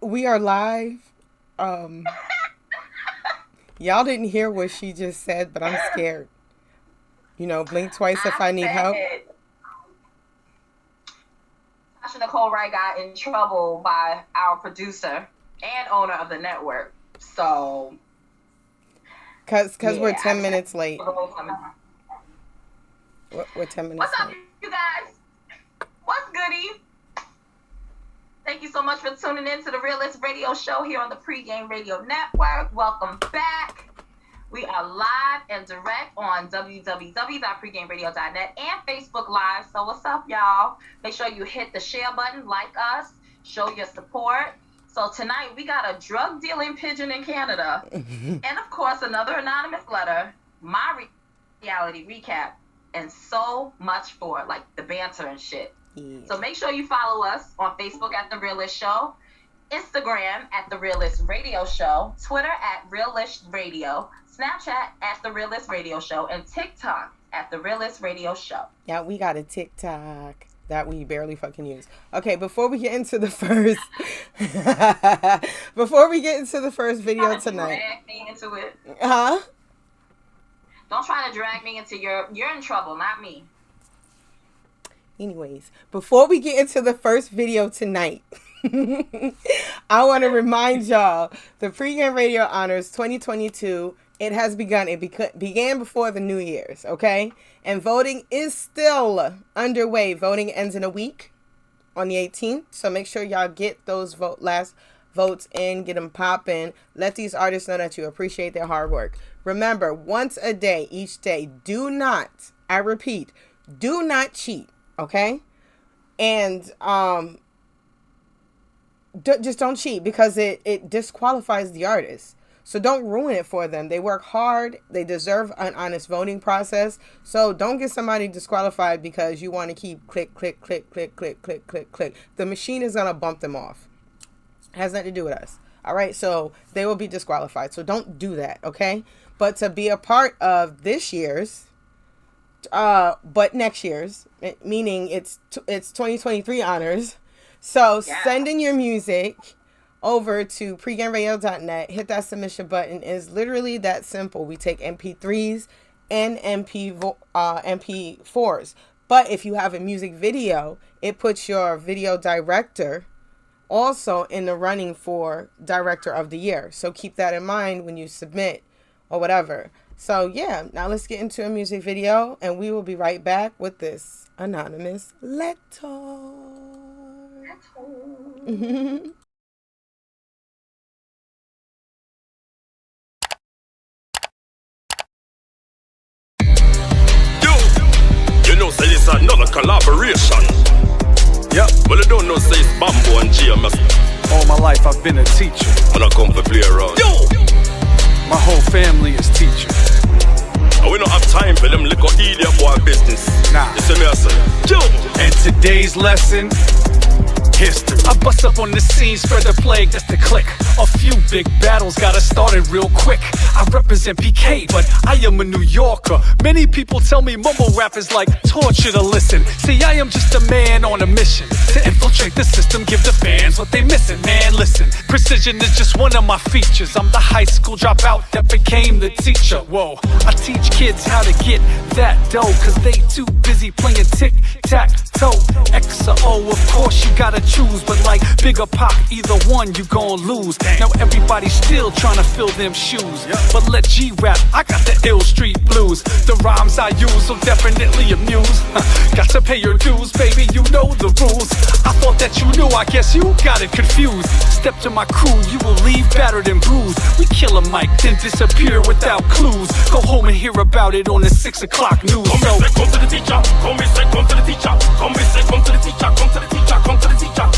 We are live. Y'all didn't hear what she just said, but I'm scared. Blink twice if I need help. Tasha Nicole Wright got in trouble by our producer and owner of the network. So, Cause we're 10 minutes late. We're 10 minutes What's up, late. you guys? What's goody? Thank you so much for tuning in to the Realist Radio Show here on the Pregame Radio Network. Welcome back. We are live and direct on www.pregameradio.net and Facebook Live. So what's up, y'all? Make sure you hit the share button, like us, show your support. So tonight we got a drug dealing pigeon in Canada, and of course another anonymous letter, my reality recap, and so much more, like the banter and shit. Yeah. So make sure you follow us on Facebook at The Realist Show, Instagram at The Realist Radio Show, Twitter at Realist Radio, Snapchat at The Realist Radio Show, and TikTok at The Realist Radio Show. Yeah, we got a TikTok that we barely fucking use. Okay, before we get into the first video tonight. Drag me into it. Huh? Don't try to drag me into you're in trouble, not me. Anyways, before we get into the first video tonight, I want to remind y'all the Pregame Radio Honors 2022, it has begun. It began before the New Year's, okay? And voting is still underway. Voting ends in a week on the 18th. So make sure y'all get those last votes in, get them popping. Let these artists know that you appreciate their hard work. Remember, once a day, each day, do not, I repeat, do not cheat, okay? And just don't cheat, because it disqualifies the artist. So don't ruin it for them. They work hard. They deserve an honest voting process. So don't get somebody disqualified because you want to keep click, click, click, click, click, click, click, click. The machine is going to bump them off. It has nothing to do with us. All right. So they will be disqualified. So don't do that. Okay. But to be a part of this year's, but next year's, meaning it's 2023 honors. So send in your music over to pregameradio.net. Hit that submission button. It's literally that simple. We take MP3s and MP4s. But if you have a music video, it puts your video director also in the running for Director of the Year. So keep that in mind when you submit or whatever. So yeah, now let's get into a music video, and we will be right back with this anonymous letter. You know, say it's another collaboration. Yeah, well, I don't know, say it's Bamboo and GMS. All my life I've been a teacher. When I come to play around. Yo! My whole family is teachers. And we don't have time for them little idiot boy business. Nah. You see me, I say, yo! And today's lesson, history. I bust up on the scene, spread the plague, that's the click. A few big battles got us started real quick. I represent PK, but I am a New Yorker. Many people tell me mumble rap is like torture to listen. See, I am just a man on a mission to infiltrate the system, give the fans what they missing. Man, listen, precision is just one of my features. I'm the high school dropout that became the teacher. Whoa, I teach kids how to get that dough, cause they too busy playing tic-tac-toe. X or O, of course you gotta choose, but like Bigger Pop, either one you gon' lose. Now everybody's still trying to fill them shoes, but let G rap, I got the ill street blues. The rhymes I use will definitely amuse. Got to pay your dues, baby, you know the rules. I thought that you knew, I guess you got it confused. Step to my crew, you will leave battered and bruised. We kill a mic, then disappear without clues. Go home and hear about it on the 6 o'clock news. Come, come to the teacher, come to the teacher, come to the teacher, come to the teacher, come to the teacher, come to the teacher,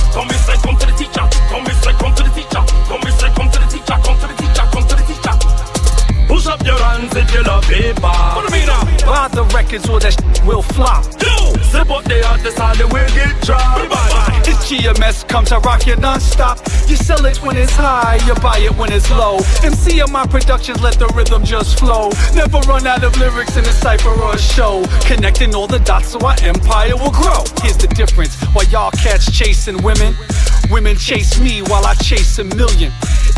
come to the teacher, come to the teacher, come to the teacher, come to the teacher, come to the teacher, come to the teacher. Push up your hands if you love paper. What do you mean now? Buy the records or that will flop. Yo, zip up the artist and the will get dropped. It's GMS, come to rock you non-stop. You sell it when it's high, you buy it when it's low. MC of my productions, let the rhythm just flow. Never run out of lyrics in a cypher or a show. Connecting all the dots so our empire will grow. Here's the difference, while y'all cats chasing women, Women chase me while I chase a million.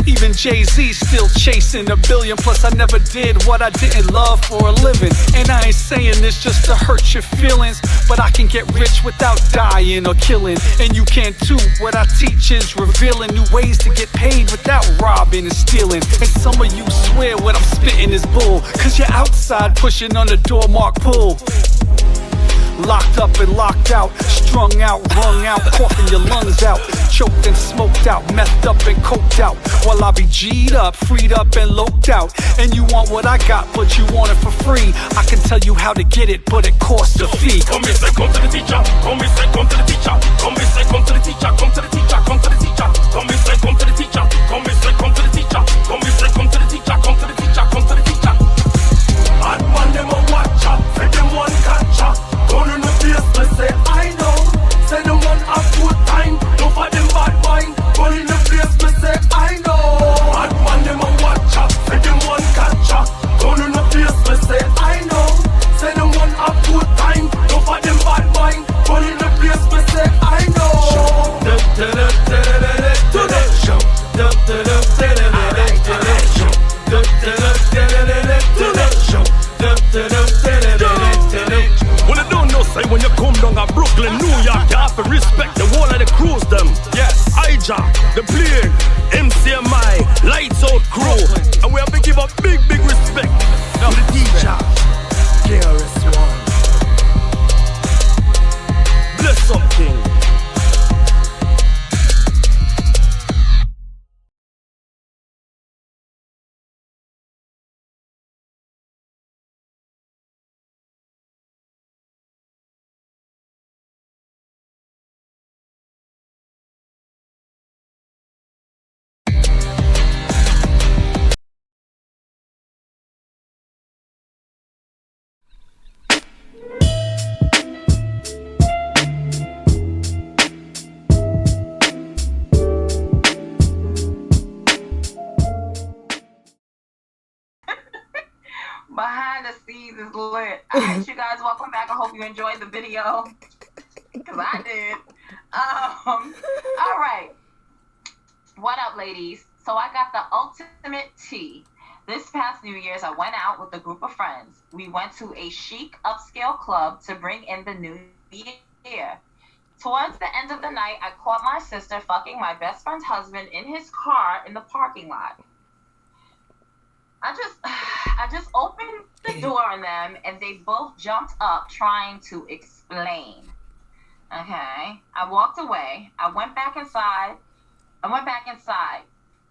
Even Jay-Z still chasing a billion. Plus I never did what I didn't love for a living. And I ain't saying this just to hurt your feelings, but I can get rich without dying or killing. And you can too. What I teach is revealing new ways to get paid without robbing and stealing. And some of you swear what I'm spitting is bull, cause you're outside pushing on the door marked pull. Locked up and locked out, strung out, wrung out, coughing your lungs out, choked and smoked out, methed up and coked out, while I be G'd up, freed up and loped out. And you want what I got, but you want it for free. I can tell you how to get it, but it costs a fee. Come me say come to the teacher, come me say come to the teacher, come me say come to the teacher, come to the teacher, come to the teacher, come me say come to the teacher, come me say come to the teacher, come me say come to the teacher, come to the teacher, come to the teacher. Hot man them a watcher, say them one catcher. Gun in the face, me say I know. Say them one have good time, no for them bad mind. Gun in the face, me say I know. Hot man them a watcher, say them one catcher. Gun in the face, me say I know. Say them one have good time, no for them bad mind. Gun in the face, me say I know. Well, I don't know, say when you come down at Brooklyn, New York, you have to respect the whole of the crews, them. Yes, Ija, the plane, MCMI, Lights Out crew. And we have to give a big, big respect to the teacher, KRS-One. Bless up, King. Behind the scenes is lit. Alright, you guys, welcome back. I hope you enjoyed the video, because I did. Alright. What up, ladies? So I got the ultimate tea. This past New Year's, I went out with a group of friends. We went to a chic upscale club to bring in the new year. Towards the end of the night, I caught my sister fucking my best friend's husband in his car in the parking lot. I just opened the door on them, and they both jumped up trying to explain. Okay. I walked away. I went back inside,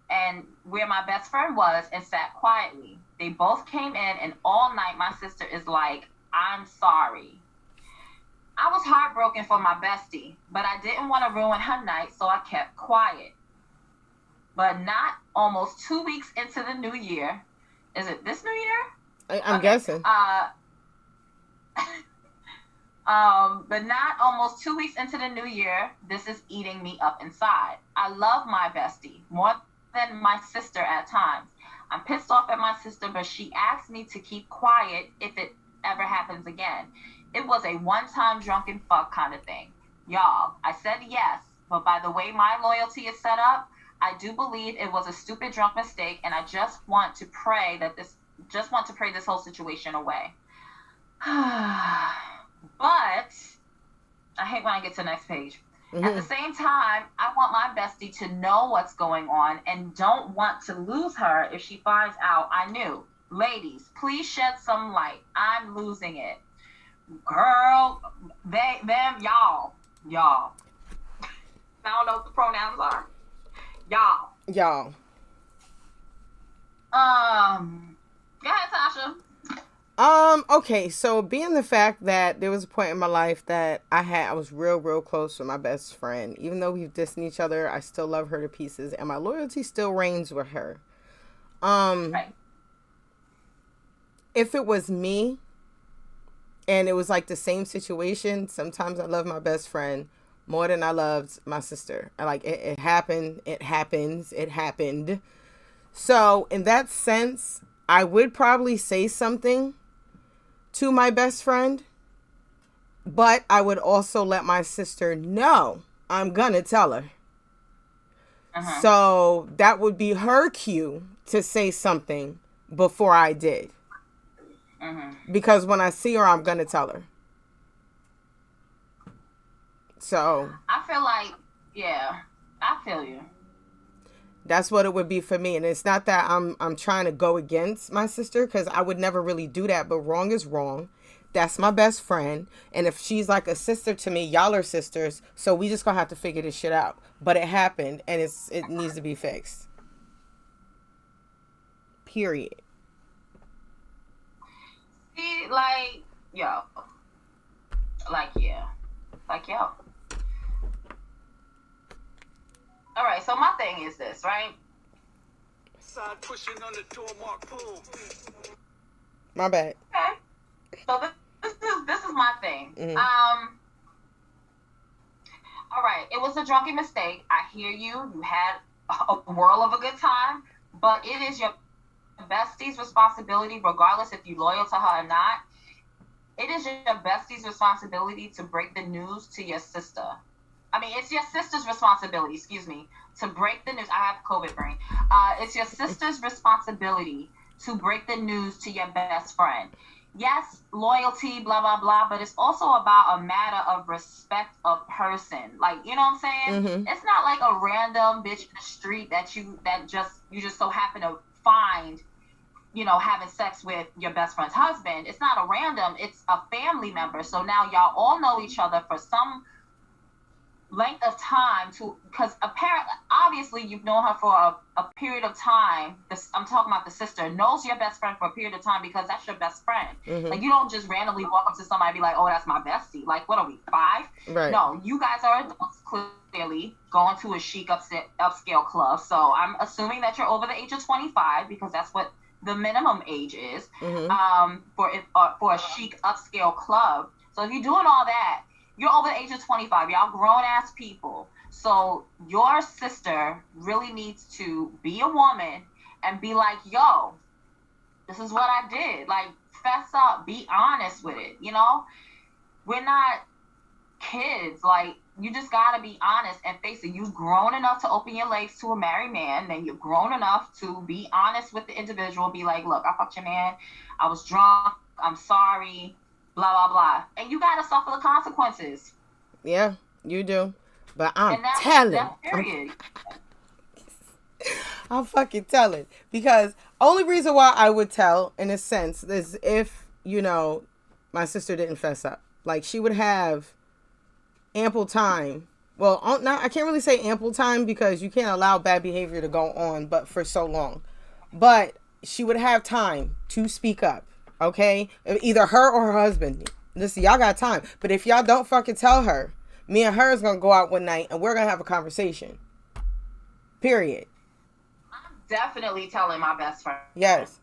and where my best friend was, and sat quietly. They both came in, and all night my sister is like, I'm sorry. I was heartbroken for my bestie, but I didn't want to ruin her night, so I kept quiet. But not almost 2 weeks into the new year. Is it this new year? I'm guessing. But not almost 2 weeks into the new year, this is eating me up inside. I love my bestie more than my sister at times. I'm pissed off at my sister, but she asked me to keep quiet if it ever happens again. It was a one-time drunken fuck kind of thing. Y'all, I said yes, but by the way my loyalty is set up, I do believe it was a stupid drunk mistake, and I just want to pray this whole situation away. But I hate when I get to the next page. Mm-hmm. At the same time, I want my bestie to know what's going on and don't want to lose her if she finds out I knew. Ladies, please shed some light. I'm losing it. Girl, they, them, y'all. I don't know what the pronouns are. Y'all. Go ahead, Tasha. Okay, so being the fact that there was a point in my life that I was real close with my best friend. Even though we've dissed each other, I still love her to pieces, and my loyalty still reigns with her. Right. If it was me, and it was like the same situation, sometimes I love my best friend more than I loved my sister. Like, it happened. It happens. It happened. So, in that sense, I would probably say something to my best friend, but I would also let my sister know I'm gonna tell her. So that would be her cue to say something before I did. Because when I see her, I'm going to tell her. So I feel like, yeah, I feel you. That's what it would be for me. And it's not that I'm trying to go against my sister, because I would never really do that. But wrong is wrong. That's my best friend. And if she's like a sister to me, y'all are sisters. So we just gonna have to figure this shit out. But it happened, and it needs to be fixed. Period. See, like, yo. Like, yeah. Like, yo. All right, so my thing is this, right? Side pushing on the door, mark pull. My bad. Okay. So this is my thing. All right, it was a drunken mistake. I hear you. You had a whirl of a good time, but it is your bestie's responsibility, regardless if you're loyal to her or not. It is your bestie's responsibility to break the news to your sister. I mean, it's your sister's responsibility, to break the news. I have COVID brain. It's your sister's responsibility to break the news to your best friend. Yes, loyalty, blah, blah, blah, but it's also about a matter of respect of person. Like, you know what I'm saying? It's not like a random bitch in the street that you just so happen to find, having sex with your best friend's husband. It's not a random, it's a family member. So now y'all all know each other for some length of time, because apparently, obviously, you've known her for a period of time. I'm talking about the sister knows your best friend for a period of time, because that's your best friend. Like, you don't just randomly walk up to somebody and be like, oh, that's my bestie. Like, what are we, 5? Right. No, you guys are adults, clearly going to a chic upscale club. So I'm assuming that you're over the age of 25, because that's what the minimum age is for a chic upscale club. So if you're doing all that, you're over the age of 25. Y'all grown-ass people. So your sister really needs to be a woman and be like, yo, this is what I did. Like, fess up. Be honest with it, We're not kids. Like, you just got to be honest and face it. You've grown enough to open your legs to a married man. Then you're grown enough to be honest with the individual. Be like, look, I fucked your man. I was drunk. I'm sorry. Blah, blah, blah. And you got to suffer the consequences. Yeah, you do. But I'm telling. I'm fucking telling. Because only reason why I would tell, in a sense, is if, my sister didn't fess up. Like, she would have ample time. Well, I can't really say ample time, because you can't allow bad behavior to go on, but for so long. But she would have time to speak up. Okay, either her or her husband. Listen, y'all got time. But if y'all don't fucking tell her, me and her is gonna go out one night and we're gonna have a conversation. Period. I'm definitely telling my best friend. Yes.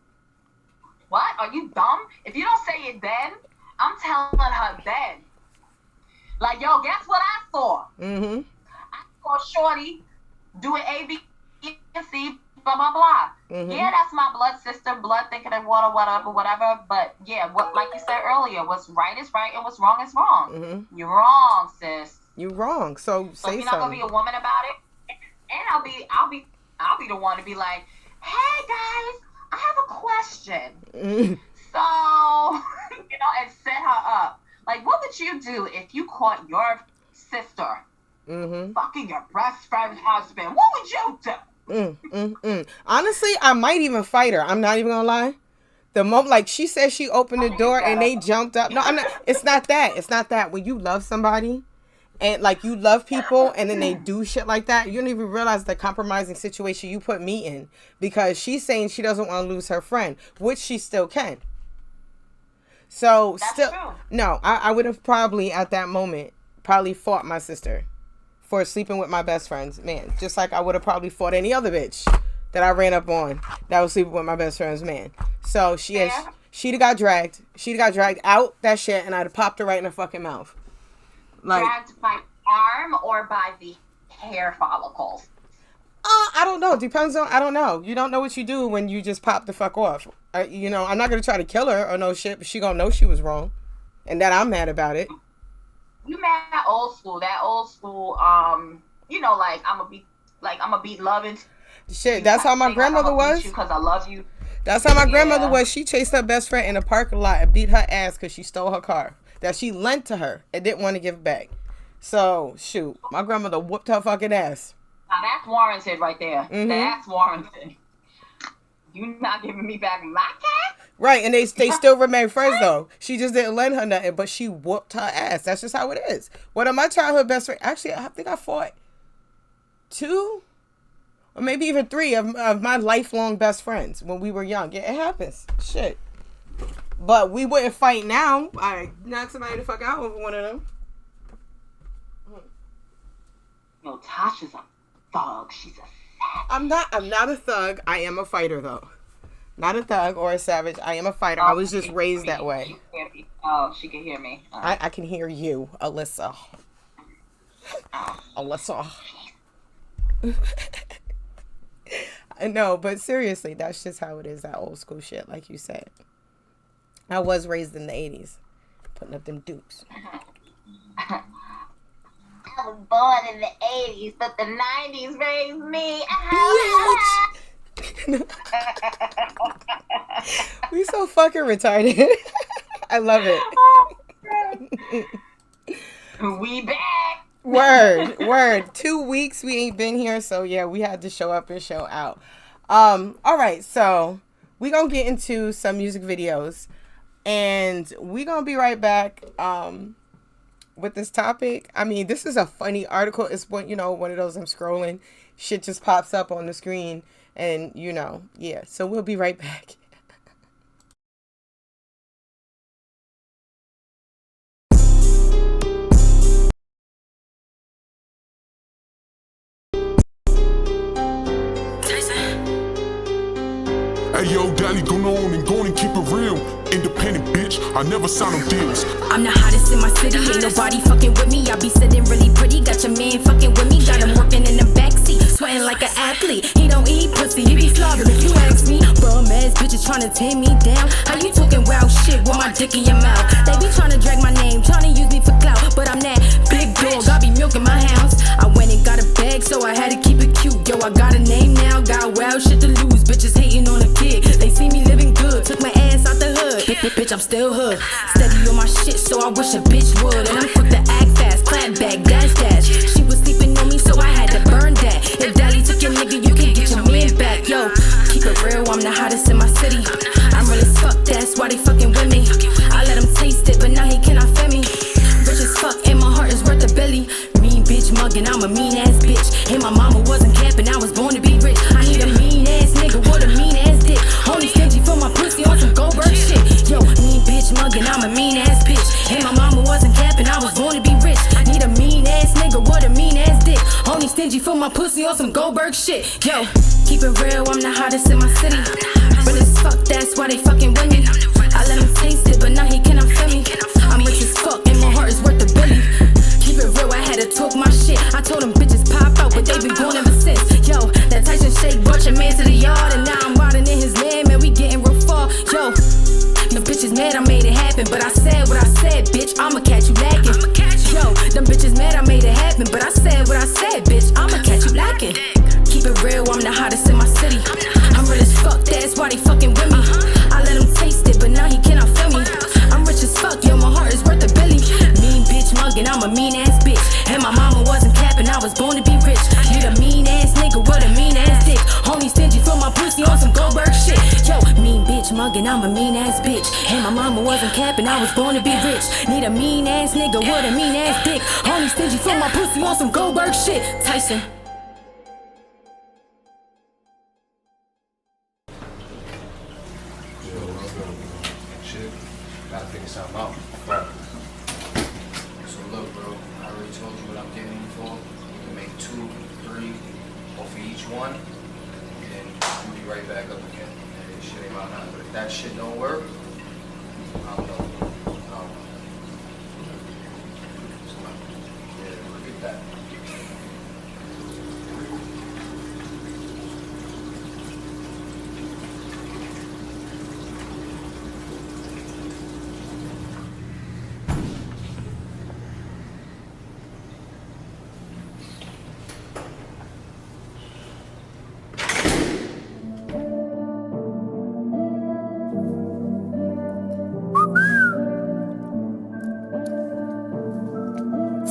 What? Are you dumb? If you don't say it then, I'm telling her then. Like, yo, guess what I saw? I saw Shorty doing A, B, and C. Blah, blah, blah. Yeah, that's my blood sister, blood thicker than water, whatever. But yeah, like you said earlier, what's right is right and what's wrong is wrong. You're wrong, sis. You're wrong. So say you're something. not gonna be a woman about it. And I'll be the one to be like, hey guys, I have a question. So, and set her up. Like, what would you do if you caught your sister fucking your best friend's husband? What would you do? Honestly, I might even fight her. I'm not even gonna lie. The moment, like, she said, she opened the door and they jumped up. No, I'm not. It's not that. It's not that. When you love somebody and like you love people and then they do shit like that, you don't even realize the compromising situation you put me in, because she's saying she doesn't want to lose her friend, which she still can. So that's true. No, I would have probably at that moment fought my sister for sleeping with my best friends, man. Just like I would have probably fought any other bitch that I ran up on that was sleeping with my best friend's man. So she'd have got dragged. She'd got dragged out that shit, and I'd have popped her right in her fucking mouth. Like, dragged by arm or by the hair follicles? I don't know. Depends on. I don't know. You don't know what you do when you just pop the fuck off. I'm not gonna try to kill her or no shit, but she gonna know she was wrong, and that I'm mad about it. You mad old school? That old school. Like, I'm gonna be Like I'm gonna beat love into Shit, you. that's how my Think like, grandmother I'm gonna beat was. you because I love you. That's how my grandmother Yeah. was. She chased her best friend in a parking lot and beat her ass because she stole her car that she lent to her and didn't want to give back. So, shoot, my grandmother whooped her fucking ass. Now that's warranted right there. That's warranted. You not giving me back my cat? Right, and they still remain friends though. She just didn't lend her nothing, but she whooped her ass. That's just how it is. One of my childhood best friends, actually, I think I fought 2 or maybe even 3 of my lifelong best friends when we were young. Yeah, it happens. Shit. But we wouldn't fight now. I knock somebody the fuck out over one of them. No, Tasha's a thug. She's a savage. I'm not a thug. I am a fighter though. Not a thug or a savage. I am a fighter. I was just raised that way. Oh, she can hear me. I can hear you, Alyssa. Alyssa. No, but seriously, that's just how it is. That old school shit, like you said. I was raised in the 80s, putting up them dukes. I was born in the 80s, but the 90s raised me. We so fucking retarded. I love it. We back. Word. 2 weeks we ain't been here, so yeah, we had to show up and show out. All right, so we gonna get into some music videos, and we gonna be right back. With this topic. I mean, this is a funny article. It's one of those I'm scrolling, shit just pops up on the screen, and yeah. So we'll be right back. Hey yo, Daddy, go on and keep it real. Independent bitch, I never signed no deals. I'm the hottest in my city, ain't nobody fucking with me. I be sitting really pretty, got your man fucking with me. Got him working in the backseat, sweating like an athlete. He don't eat pussy, he be slobbing if you ask me. Bum ass bitches tryna tear me down. How you talking wild shit with my dick in your mouth? They be tryna drag my name, tryna use me for clout, but I'm that big dog, I be milking my hounds. I went and got a bag, so I had to keep it cute. Yo, I got a name now, got wild shit to lose. Bitches hating on a kid, they see me living good. Took my ass out the hood, bitch, I'm still hood. Steady on my shit, so I wish a bitch would. And I'm quick to act fast, clap back, dash. She was sleeping on me, so I had to burn that. If Daddy took your nigga, you can get your man back. Yo, keep it real, I'm the hottest in my city. I'm real as fuck, that's why they fucking with me. I let him taste it, but now he cannot feel me. Rich as fuck, and my heart is worth a billy. Mean bitch mugging, I'm a mean ass bitch. And my mama wasn't capping, I was born to be rich. I need a mean ass nigga with a mean ass dick. Only stingy for my pussy on some Goldberg shit. Yo, mean bitch mugging, I'm a mean ass bitch. And my mama wasn't capping, I was born to be rich. I need a mean ass nigga with a mean ass dick. Only stingy for my pussy on some Goldberg shit. Yo, keep it real, I'm the hottest in my city. Real as fuck, that's why they fucking with me. I let him taste it, but now he cannot feel me. I'm rich as fuck, and my heart is worth a billion. Keep it real, I had to talk my shit. I told them bitches pop out, but they been gone ever since. Yo, that Tyson shake brought your man to the yard, and now I'm riding in his land, man, we getting real far. Yo, the bitches mad I made it happen, but I said what I said, bitch, I'ma catch you lacking. Yo, them bitches mad I made it happen, but I said what I said, bitch, I'ma catch you lacking. Keep it real, I'm the hottest in my city. I'm real as fuck, that's why they fucking with me. I let him taste it, but now he cannot feel me. I'm rich as fuck, yo, my heart is worth a billion. Mean bitch mugging, I'm a mean ass bitch. And my mama wasn't capping, I was born to be rich. Need a mean ass nigga with a mean ass dick. Only stingy for my pussy on some Goldberg shit. Yo, mean bitch mugging, I'm a mean ass bitch. And my mama wasn't capping, I was born to be rich. Need a mean ass nigga with a mean ass dick. Only stingy for my pussy on some Goldberg shit. Tyson. Shit, gotta figure something out. Right. So look, bro, I already told you what I'm getting in for. You can make 2, 3 off of each one, and then we'll be right back up again. And this shit ain't about nothing. But if that shit don't work, I don't know. So, yeah, look at that.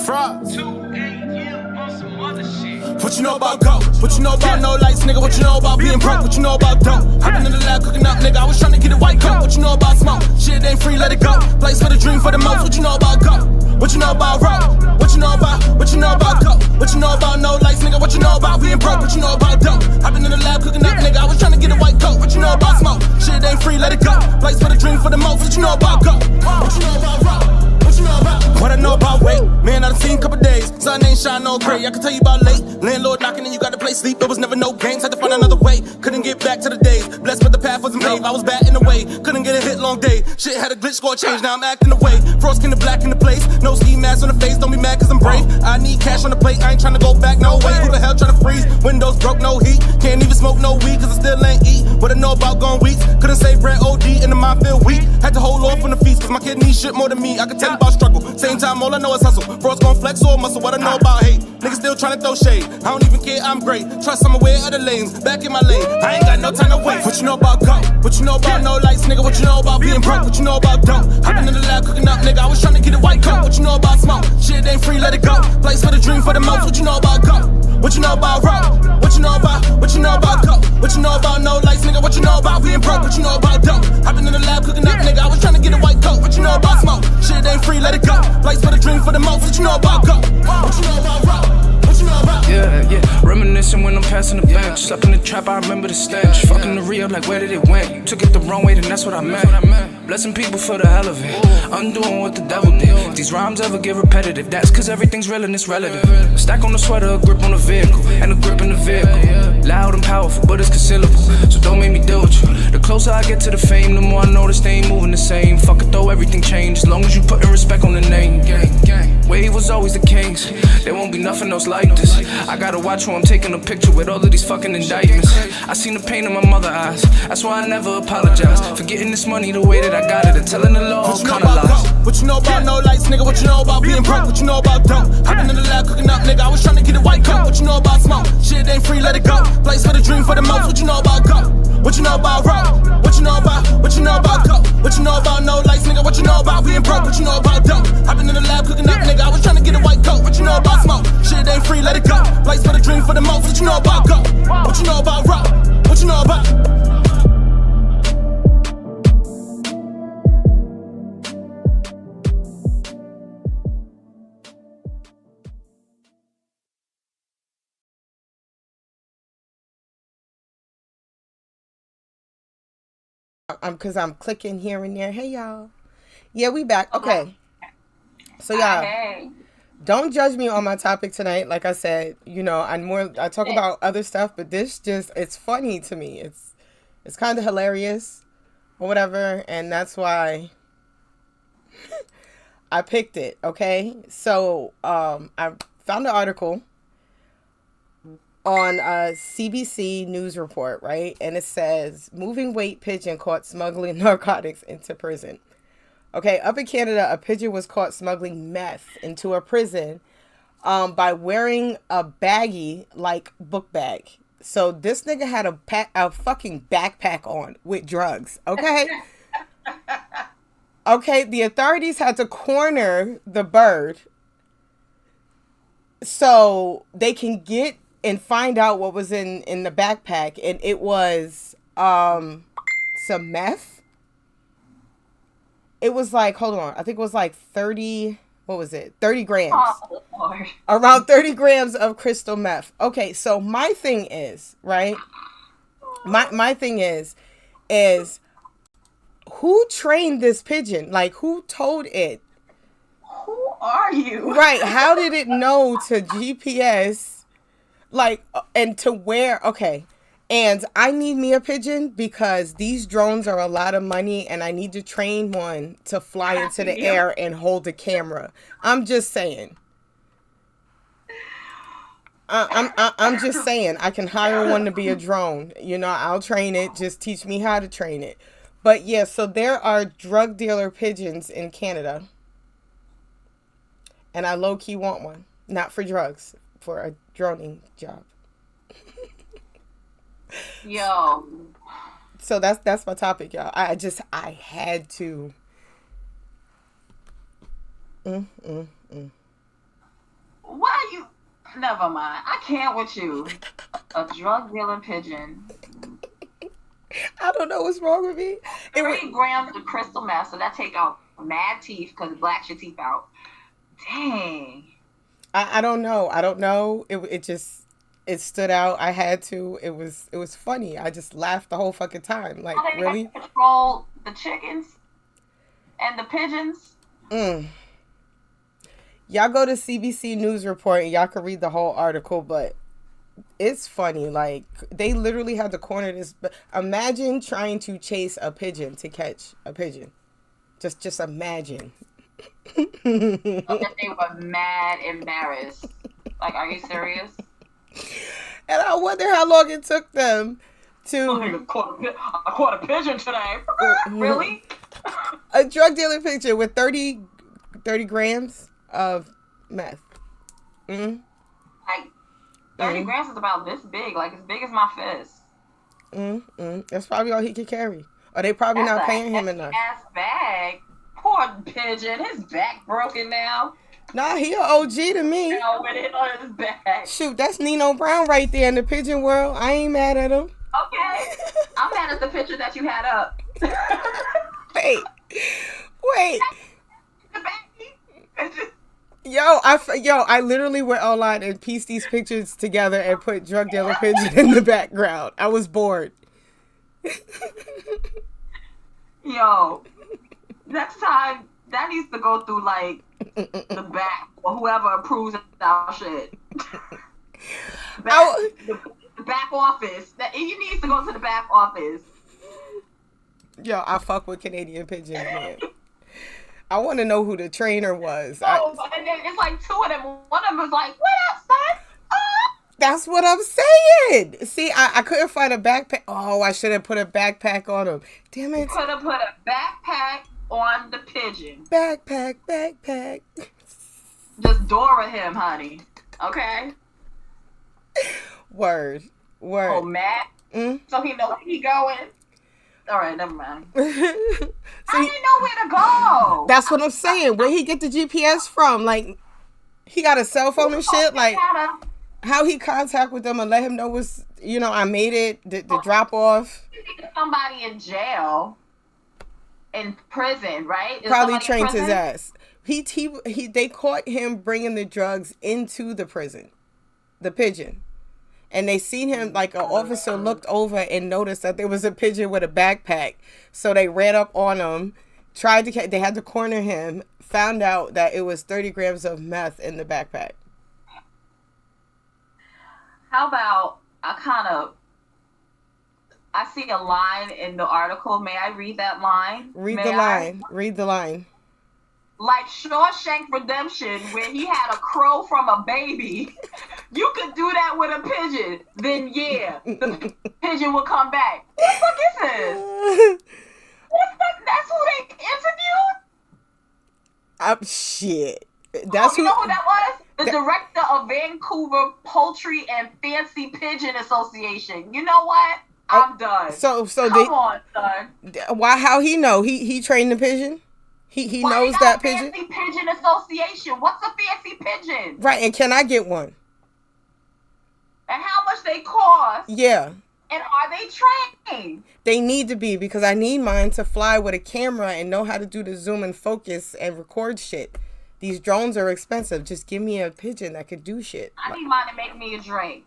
Fraud. 2 a.m. on some other shit. What you know about go? What you know about no lights, nigga? What you know about being broke? What you know about dope? Hopping in the lab, cooking up, nigga. I was trying to get a white coat. What you know about smoke? Shit ain't free, let it go. Place for the dream for the most. What you know about go? What you know about road? What you know about? What you know about go? What you know about no lights, nigga? What you know about being broke? What you know about dope? Hopping in the lab, cooking up, nigga. I was trying to get a white coat. What you know about smoke? Shit ain't free, let it go. Place for the dream for the most. What you know about go? What you know about road? What you know about? What I know about weight? Man, I done seen a couple days. Sun ain't shine no gray. I can tell you about late. Landlord knocking and you got to play sleep. There was never no games. Had to find another way. Couldn't get back to the days. Blessed but the path wasn't paved. I was bad in the way. Couldn't get a hit long day. Shit had a glitch, score change. Now I'm acting away. Frost skin the black in the place. No ski mask on the face. Don't be mad cause I'm brave. I need cash on the plate. I ain't trying to go back no way. Who the hell tryna freeze? Windows broke, no heat. Can't even smoke no weed cause I still ain't eat. What I know about gone weeks. Couldn't save bread OD and the mind feel weak. Had to hold off on the feast cause my kid needs shit more than me. I can tell you about struggle. Same time all I know is hustle. Frost gon' flex or muscle. What I know about hate. Niggas still tryna throw shade. I don't even care, I'm great. Trust I'm aware of the lanes. Back in my lane. I ain't got no time to wait. What you know about go? What you know about no lights, nigga? What you know about being broke? What you know about dope? Hopping in the lab, cooking up, nigga. I was tryna get a white coat. What you know about smoke? Shit ain't free, let it go. Place for the dream for the most. What you know about go? What you know about road? What you know about? What you know about go? What you know about no lights, nigga? What you know about being broke? What you know about dope? Hopping in the lab, cooking up, nigga. I was tryna get a white coat. What you know about smoke? Shit ain't free, let it go. Place for the dream for the most. What you know about go? What you know about road? What you know about? Yeah, reminiscing when I'm passing the bench. Slept in the trap, I remember the stench. Fucking the re-up like where did it went? Took it the wrong way, then that's what I meant. Blessing people for the hell of it. Undoing what the devil did. If these rhymes ever get repetitive, that's cause everything's real and it's relative. Stack on the sweater, a grip on the vehicle, and a grip in the vehicle. Loud and powerful, but it's concealable. So don't make me deal with you. The closer I get to the fame, the more I notice they ain't moving the same. Fuck it though, everything changed. As long as you putting respect on the name. Wave was always the kings. There won't be nothing else like this. I gotta watch who I'm taking a picture with all of these fucking indictments. I seen the pain in my mother's eyes. That's why I never apologize for getting this money the way that I got it and telling the law all kind of lies. What you know about no lights, nigga? What you know about being broke? What you know about dope? Hopping in the lab, cooking up, nigga. I was trying to get a white coat. What you know about smoke? Shit ain't free, let it go. Place for the dream for the most. What you know about go? What you know about road? What you know about? What you know about go? What you know about no lights, nigga? What you know about being broke? What you know about dope? Hopping in the lab, cooking up, nigga. I was trying to get a white coat. What you know about smoke? Shit ain't free, let it go. Place for the dream for the most. What you know about go? What you know about road? What you know about? Because I'm clicking here and there. Hey, y'all. Yeah, we back. Okay. So, y'all, Hey. don't judge me on my topic tonight. Like I said, I talk about other stuff, but this it's funny to me. It's kind of hilarious or whatever. And that's why I picked it. Okay. So, I found an article on a CBC news report, right? And it says, moving weight pigeon caught smuggling narcotics into prison. Okay, up in Canada, a pigeon was caught smuggling meth into a prison by wearing a baggie like book bag. So this nigga had a fucking backpack on with drugs, okay? Okay, the authorities had to corner the bird so they can get and find out what was in the backpack. And it was some meth. It was like, hold on, I think it was like 30, what was it? 30 grams. Oh, Lord. Around 30 grams of crystal meth. Okay, so my thing is, right? My thing is who trained this pigeon? Like, who told it? Who are you? Right, how did it know to GPS? Like, and to where, okay. And I need me a pigeon because these drones are a lot of money and I need to train one to fly into the air and hold a camera. I'm just saying. I'm just saying, I can hire one to be a drone. I'll train it. Just teach me how to train it. But yeah, so there are drug dealer pigeons in Canada. And I low-key want one. Not for drugs, for a droning job. Yo. So that's my topic, y'all. I had to. Never mind. I can't with you. A drug dealing pigeon. I don't know what's wrong with me. 30 grams of crystal meth, so that take out mad teeth because it blacks your teeth out. Dang. I don't know. I don't know. It just stood out. I had to. It was funny. I just laughed the whole fucking time. Like, How they really? control the chickens and the pigeons? Y'all go to CBC News Report and y'all can read the whole article, but it's funny. Like, they literally had to corner this. Imagine trying to chase a pigeon to catch a pigeon. Just imagine. That they were mad embarrassed. Like, are you serious? And I wonder how long it took them to... I caught a pigeon today. Really? A drug dealer pigeon with 30 grams of meth. Like, 30 grams is about this big. Like, as big as my fist. That's probably all he could carry. Or they probably not paying him enough. Ass bag. Poor pigeon. His back broken now. Nah, he an OG to me. With it on his back. Shoot, that's Nino Brown right there in the pigeon world. I ain't mad at him. Okay. I'm mad at the picture that you had up. Wait. The baby. I literally went online and pieced these pictures together and put drug dealer pigeon in the background. I was bored. Yo, next time that needs to go through like the back or whoever approves our shit. The back office. That you needs to go to the back office. Yo, I fuck with Canadian pigeons, man. I want to know who the trainer was. And then it's like two of them. One of them was like, "What up, son?" That's what I'm saying. See, I couldn't find a backpack. Oh, I should have put a backpack on him. Damn it. Could have put a backpack on the pigeon. Backpack. Just Dora him, honey. Okay? Word. Oh, Matt? So he know where he going? All right, never mind. I didn't know where to go. That's what I'm saying. Where he get the GPS from? Like, he got a cell phone and shit? Like, how he contact with them and let him know what's, I made it, the drop off. Somebody in jail, in prison, right? Probably trained his ass. They caught him bringing the drugs into the prison, the pigeon. And they seen him, like, an officer looked over and noticed that there was a pigeon with a backpack. So they ran up on him, they had to corner him, found out that it was 30 grams of meth in the backpack. How about, I see a line in the article. May I read that line? Read the line. Like Shawshank Redemption, where he had a crow from a baby. You could do that with a pigeon. Then, yeah, the pigeon will come back. What the fuck is this? That's who they interviewed? Shit. You know who that was? The director of Vancouver Poultry and Fancy Pigeon Association. You know what? I'm done. So come on, son. Why? How he know? He trained the pigeon. He knows that pigeon. Fancy Pigeon Association. What's a fancy pigeon? Right, and can I get one? And how much they cost? Yeah. And are they trained? They need to be, because I need mine to fly with a camera and know how to do the zoom and focus and record shit. These drones are expensive. Just give me a pigeon that could do shit. I need mine to make me a drink.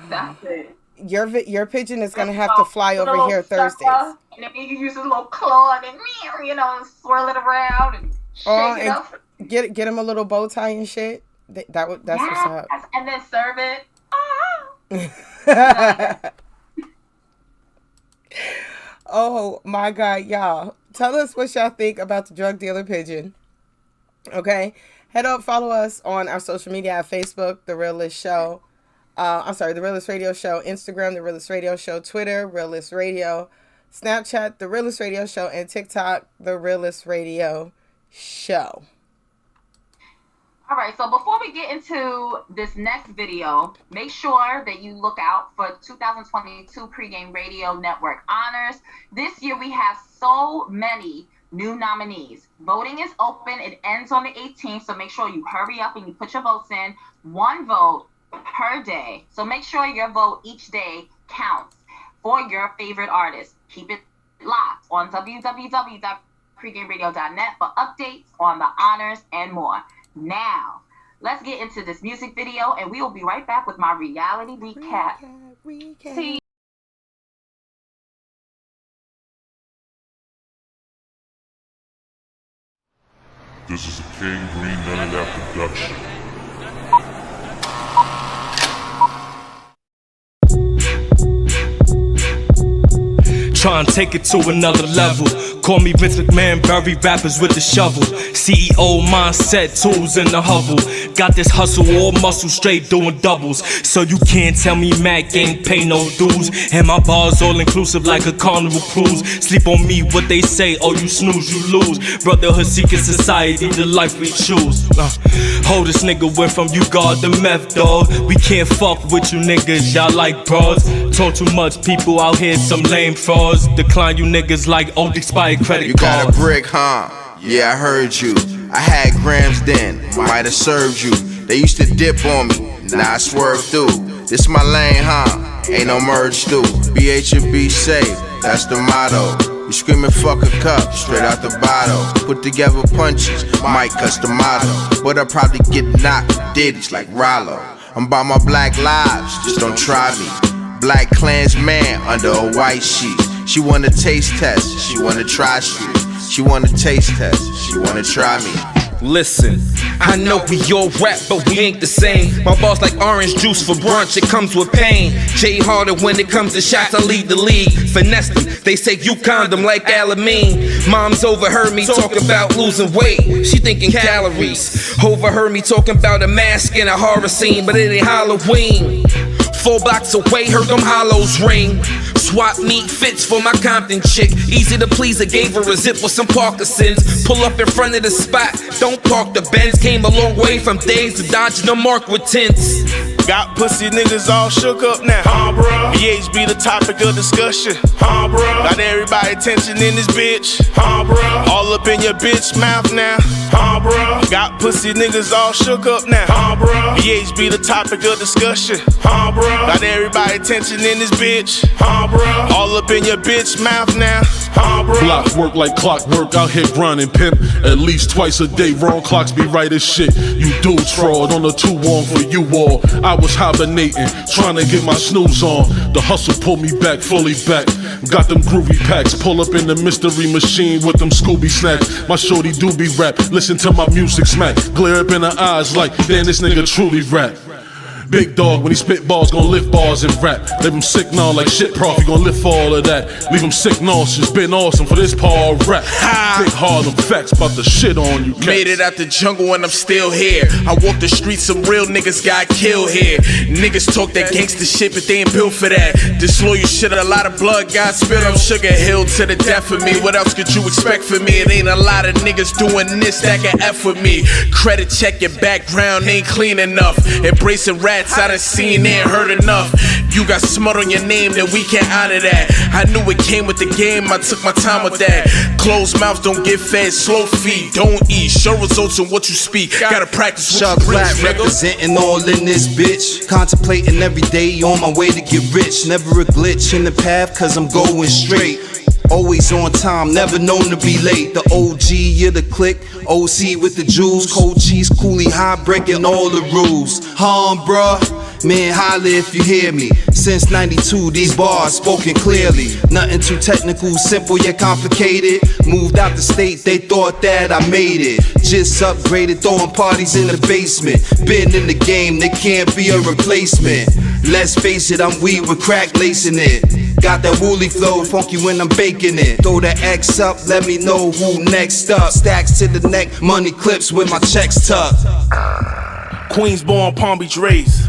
That's it. Your pigeon is gonna have to fly over here Thursdays. And then you use his little claw and swirl it around and shake it up. Get him a little bow tie and shit. That's what's up. And then serve it. Oh my God, y'all! Tell us what y'all think about the drug dealer pigeon. Okay, head up, follow us on our social media at Facebook, The Realist Show. The Realist Radio Show, Instagram, The Realist Radio Show, Twitter, Realist Radio, Snapchat, The Realist Radio Show, and TikTok, The Realist Radio Show. All right, so before we get into this next video, make sure that you look out for 2022 Pregame Radio Network Honors. This year we have so many new nominees. Voting is open. It ends on the 18th, so make sure you hurry up and you put your votes in. 1 vote per day. So make sure your vote each day counts for your favorite artist. Keep it locked on www.pregameradio.net for updates on the honors and more. Now, let's get into this music video, and we will be right back with my reality recap. See. This is a King Green None of That production. Try and take it to another level. Call me Vince McMahon, bury rappers with the shovel. CEO mindset, tools in the hovel. Got this hustle, all muscle, straight doing doubles. So you can't tell me Mac ain't pay no dues. And my bars all inclusive like a carnival cruise. Sleep on me, what they say, oh you snooze, you lose. Brotherhood seeking society, the life we choose. Hold this nigga went from you guard the meth, dog. We can't fuck with you niggas, y'all like bros. Talk too much, people out here some lame frauds. Decline you niggas like old expired credit cards. You got a brick, huh? Yeah, I heard you. I had grams then, might have served you. They used to dip on me, now I swerve through. This my lane, huh? Ain't no merge through. BH and be safe, that's the motto. You screaming fuck a cup, straight out the bottle. Put together punches, might cuss the motto. But I probably get knocked, ditties like Rollo. I'm about my black lives, just don't try me. Black Klansman under a white sheet. She wanna taste test, she wanna try shit. She wanna taste test, she wanna try me. Listen, I know we all rap, but we ain't the same. My boss like orange juice for brunch, it comes with pain. Jay harder when it comes to shots, I lead the league. Finesse them, they say you condom like Alamine. Mom's overheard me talking about losing weight. She thinking calories. Overheard me talking about a mask in a horror scene, but it ain't Halloween. 4 blocks away, heard them hollows ring. Swap meet fits for my Compton chick. Easy to please, I gave her a zip with some Parkinson's. Pull up in front of the spot, don't park the Benz. Came a long way from days to dodging the mark with tints. Got pussy niggas all shook up now. Bruh. BH be the topic of discussion. Bruh. Got everybody attention in this bitch. Bruh. All up in your bitch mouth now. Bruh. Got pussy niggas all shook up now. Bruh. BH be the topic of discussion. Bruh. Got everybody attention in this bitch. Bruh. All up in your bitch mouth now. Bruh. Blocks work like clockwork, out here grinding pimp. At least twice a day, wrong clocks be right as shit. You dudes fraud on the 2-1 for you all. I was hibernating, trying to get my snooze on. The hustle pulled me back, fully back. Got them groovy packs, pull up in the mystery machine with them Scooby snacks. My shorty do be rap, listen to my music smack. Glare up in her eyes like, damn, this nigga truly rap. Big dog, when he spit balls, gon' lift bars and rap. Leave him sick now like shit, prof, he gon' lift for all of that. Leave him sick nauseous, been awesome for this part of rap. Big Harlem facts about the shit on you cats. Made it out the jungle and I'm still here. I walk the streets, some real niggas got killed here. Niggas talk that gangsta shit, but they ain't built for that. Disloyal shit, a lot of blood got spilled on Sugar Hill to the death of me. What else could you expect from me? It ain't a lot of niggas doing this that can F with me. Credit check, your background ain't clean enough. Embracing rap, I done seen and heard enough. You got smut on your name, then we can't honor that. I knew it came with the game, I took my time with that. Closed mouths don't get fed, slow feed, don't eat. Show results in what you speak, gotta practice what Chuck you preach, Black nigga. representing all in this bitch. Contemplating every day on my way to get rich. Never a glitch in the path, cause I'm going straight. Always on time, never known to be late. The OG of the clique, OC with the jewels. Cold cheese, coolie high, breaking all the rules. Bruh, man, holla if you hear me. Since 92, these bars spoken clearly. Nothing too technical, simple yet complicated. Moved out the state, they thought that I made it. Just upgraded, throwing parties in the basement. Been in the game, there can't be a replacement. Let's face it, I'm weed with crack lacing it. Got that woolly flow, funky when I'm baking it. Throw the X up, let me know who next up. Stacks to the neck, money clips with my checks tucked. Queensborn, Palm Beach raised.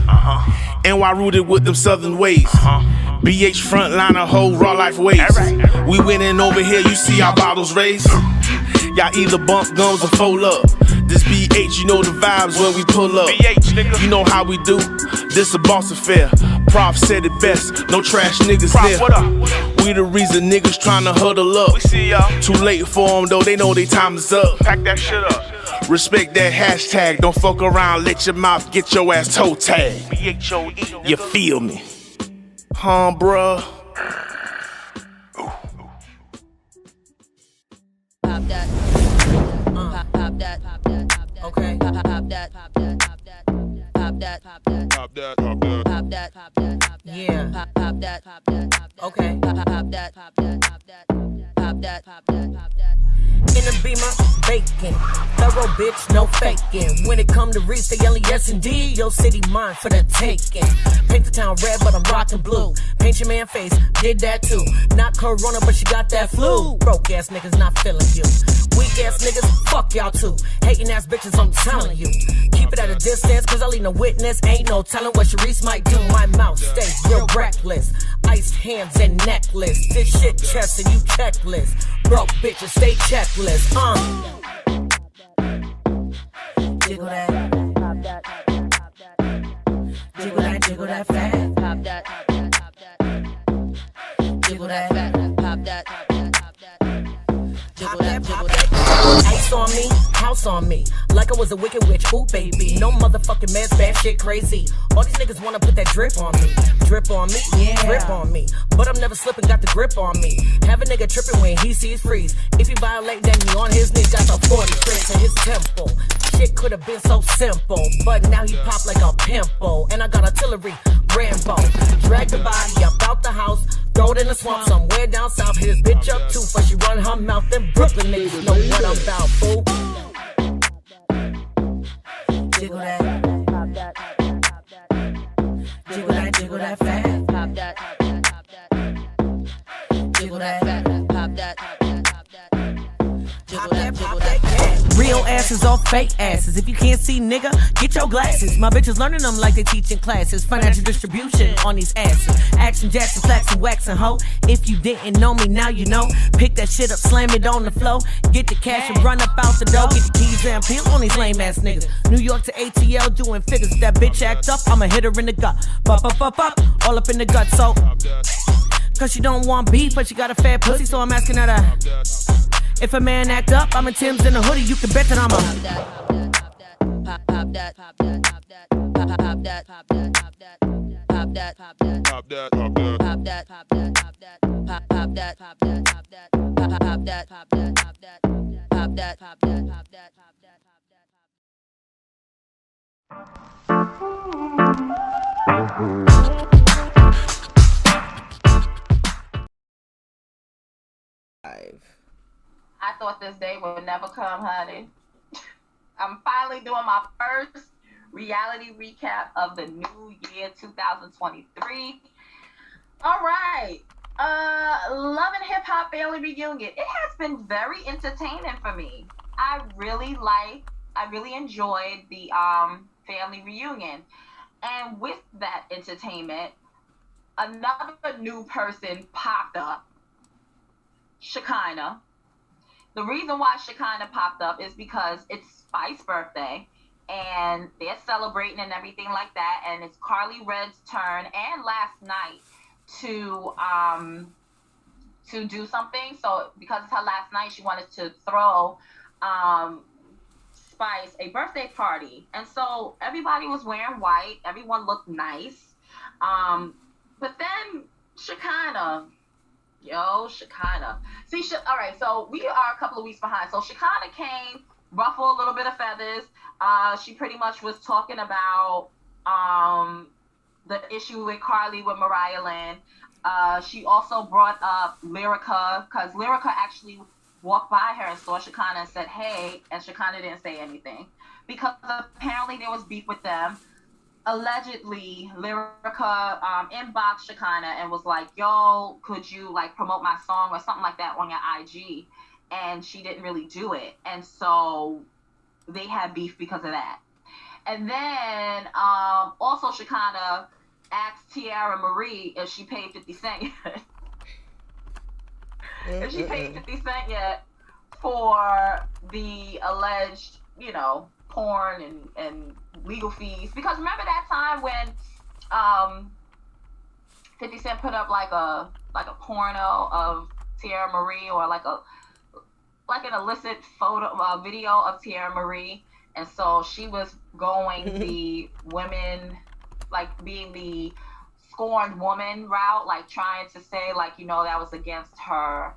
NY rooted with them southern ways. BH frontliner, whole raw life ways. We winning over here, you see our bottles raised. Y'all either bump gums or fold up. This BH, you know the vibes when we pull up. You know how we do, this a boss affair. Prof said it best, no trash niggas there. We the reason niggas tryna huddle up. We see y'all. Too late for them though, they know they time is up. Pack that shit up. Respect that hashtag, don't fuck around, let your mouth get your ass toe tagged. BHOE. You feel me? Huh, bruh? Pop that. Pop that. Pop that. Okay. Pop that. Pop that. Pop that. Pop that. Pop that. Pop that, pop that. Pop that. Pop that. Yeah. Pop that. Pop that. Okay. Pop that. Pop that. Pop that. Pop that. Pop that. Pop that. In a Beamer, bacon. Thorough bitch, no faking. When it come to Reese, they yelling yes indeed. Your city mine for the taking. Paint the town red, but I'm rocking blue. Paint your man face, did that too. Not Corona, but she got that flu. Broke ass niggas not feeling you. Weak ass niggas, fuck y'all too. Hating ass bitches, I'm telling you. Keep it at a distance, cause I leave no witness. Ain't no telling what Sharice might do. My mouth stays real reckless. Iced hands and necklace. This shit chest and you checklist. Broke bitches, stay checklist. Jiggle that. Jiggle that, jiggle that fat. Pop that. Jiggle that. Pop that. Jiggle that, jiggle that. Ice on me, house on me. Like I was a wicked witch, ooh baby. No motherfucking mess, bad shit crazy. All these niggas wanna put that drip on me. Drip on me, yeah. Drip on me. But I'm never slipping, got the grip on me. Have a nigga tripping when he sees freeze. If he violate, then he on his knees. Got the 40 straight to his temple. Shit could have been so simple, but now he pop like a pimple. And I got artillery, Rambo. Drag the body up out the house, throw it in the swamp somewhere down south. Hit his bitch up too, but she run her mouth. Them Brooklyn niggas know what I'm about, fool. Jiggle that. Jiggle that, jiggle that fat. Pop that. Jiggle that. Pop that. Jiggle that, jiggle that. Real asses off fake asses. If you can't see, nigga, get your glasses. My bitches learning them like they teach in classes. Financial distribution on these asses. Action Jackson, flaxing, waxing, hoe. If you didn't know me, now you know. Pick that shit up, slam it on the floor. Get the cash and run up out the door. Get the keys and peel on these lame ass niggas. New York to ATL doing figures. If that bitch act up, I'ma hit her in the gut. Bop, all up in the gut. So, cause she don't want beef, but she got a fat pussy, so I'm asking her to. If a man act up, I'm in Tim's in a hoodie, you can bet that I'm a. Pop that. I thought this day would never come, honey. I'm finally doing my first reality recap of the new year 2023. All right. Love and Hip Hop Family Reunion. It has been very entertaining for me. I really enjoyed the family reunion. And with that entertainment, another new person popped up, Shekinah. The reason why Shekinah popped up is because it's Spice's birthday and they're celebrating and everything like that. And it's Carly Red's turn and last night to do something. So because it's her last night, she wanted to throw Spice a birthday party. And so everybody was wearing white. Everyone looked nice. But then Shekinah. See, all right, so we are a couple of weeks behind. So Shekinah came, ruffled a little bit of feathers. She pretty much was talking about the issue with Carly with Mariah Lynn. She also brought up Lyrica, because Lyrica actually walked by her and saw Shekinah and said, hey, and Shekinah didn't say anything. Because apparently there was beef with them. Allegedly, Lyrica inboxed Shekinah and was like, yo, could you like promote my song or something like that on your IG? And she didn't really do it. And so they had beef because of that. And then also Shekinah asked Tiara Marie if she paid 50 Cent yet. If she paid 50 Cent yet for the alleged, porn and legal fees. Because remember that time when 50 Cent put up like a like a porno of Tierra Marie, or like an illicit video of Tierra Marie. And so she was going the women, like being the scorned woman route, like trying to say like, that was against her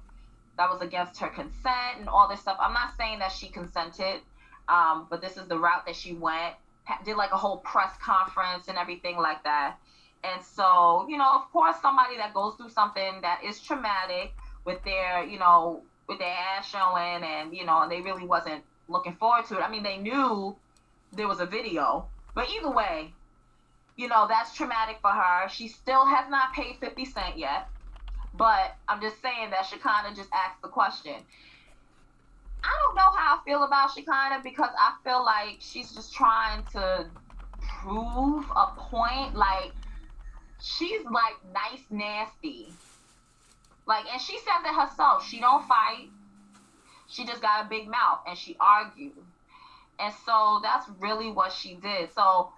consent and all this stuff. I'm not saying that she consented, but this is the route that she went. Did like a whole press conference and everything like that. And so, of course, somebody that goes through something that is traumatic with their, with their ass showing, and and they really wasn't looking forward to it. I mean, they knew there was a video, but either way, that's traumatic for her. She still has not paid 50 Cent yet, but I'm just saying that Shekinah just asked the question. I don't know how I feel about Shekinah, because I feel like she's just trying to prove a point. Like, she's like nice nasty. Like, and she says it herself. She don't fight. She just got a big mouth, and she argued. And so that's really what she did. So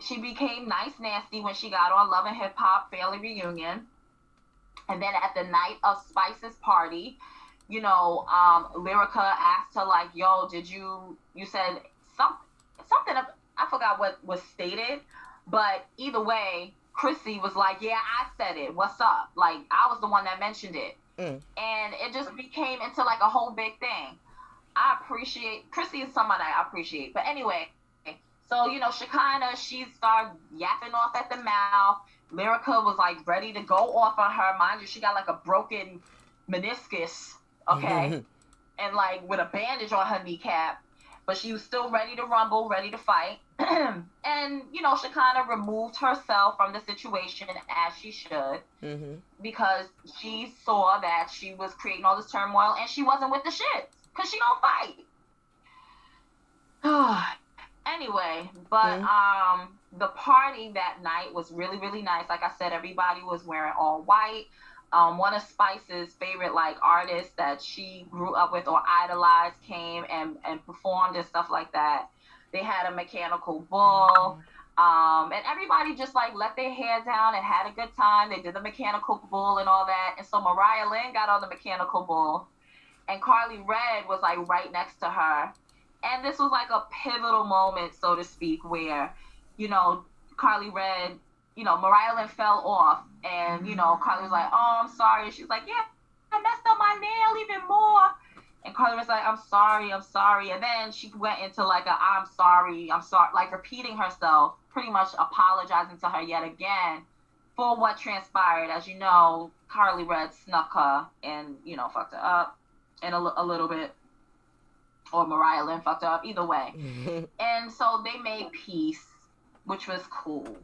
she became nice nasty when she got on Love and Hip Hop Family Reunion. And then at the night of Spice's party, Lyrica asked her, like, yo, did you said something, I forgot what was stated, but either way, Chrissy was like, yeah, I said it. What's up? Like, I was the one that mentioned it. And it just became into like a whole big thing. I appreciate, Chrissy is somebody I appreciate. But anyway, so, Shekinah, she started yapping off at the mouth. Lyrica was like ready to go off on her. Mind you, she got like a broken meniscus, okay? And like with a bandage on her kneecap. But she was still ready to rumble, ready to fight. And, Shekinah removed herself from the situation, as she should, because she saw that she was creating all this turmoil and she wasn't with the shit, because she don't fight. Anyway, but the party that night was really, really nice. Like I said, everybody was wearing all white. One of Spice's favorite like artists that she grew up with or idolized came and performed and stuff like that. They had a mechanical bull, and everybody just like let their hair down and had a good time. They did the mechanical bull and all that. And so Mariah Lynn got on the mechanical bull, and Carly Red was like right next to her. And this was like a pivotal moment, so to speak, where, Carly Red, Mariah Lynn fell off, and, Carly was like, oh, I'm sorry. And she was like, yeah, I messed up my nail even more. And Carly was like, I'm sorry. And then she went into like I'm sorry, like repeating herself, pretty much apologizing to her yet again for what transpired. As you know, Carly Red snuck her and, fucked her up in a little bit. Or Mariah Lynn fucked her up, either way. And so they made peace, which was cool.